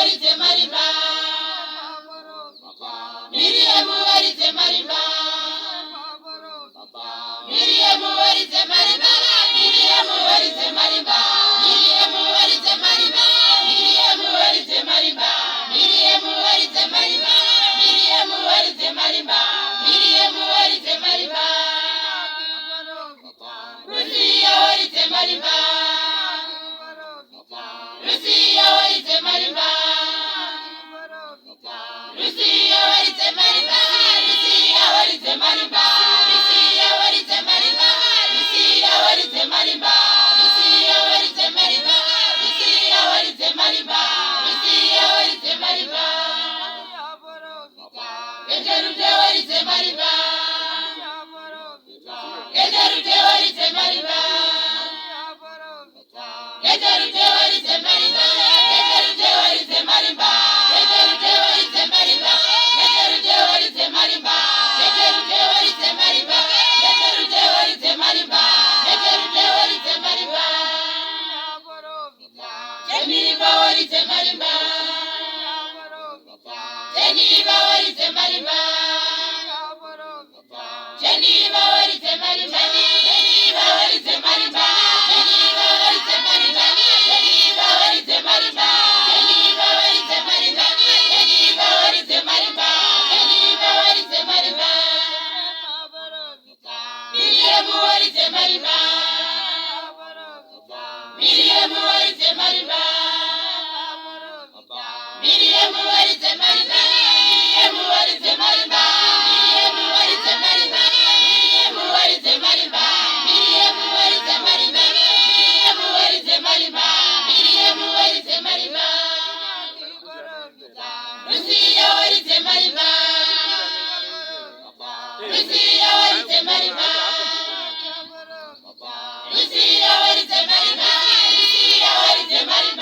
warize marimba. Miriam warize marimba. Miriam warize marimba. Miriam warize marimba. Miriam warize marimba. Miriam warize marimba. Miriam warize marimba. Miriam warize marimba. Miriam warize marimba. Rusiya warize marimba. Rusiya warize marimba. Rusiya warize marimba. Rusiya warize marimba. Rusiya warize marimba. Rusiya warize marimba. Rusiya warize marimba. Rusiya warize marimba. Rusiya warize marimba. Ejerute warize marimba. Ejerute warize marimba. Ejerute warize marimba. Ejerute warize marimba. Ejerute warize marimba. Ejerute warize marimba. Ejerute warize marimba. Ejerute warize marimba. Ejerute warize marimba. Jeniva warize marimba. Jeniva warize marimba. Jeniva warize marimba. Jeniva warize marimba. Jeniva warize marimba. Jeniva warize marimba. Jeniva warize marimba. Jeniva warize marimba. Jeniva warize marimba. Miriam warize marimba. Miriam warize marimba. Miriam warize marimba. Miriam warize marimba. Miriam warize marimba. Miriam warize marimba. Miriam warize marimba. Miriam warize marimba. Miriam warize marimba. Rusiya warize marimba. Rusiya warize marimba. Rusiya warize marimba. Rusiya warize marimba.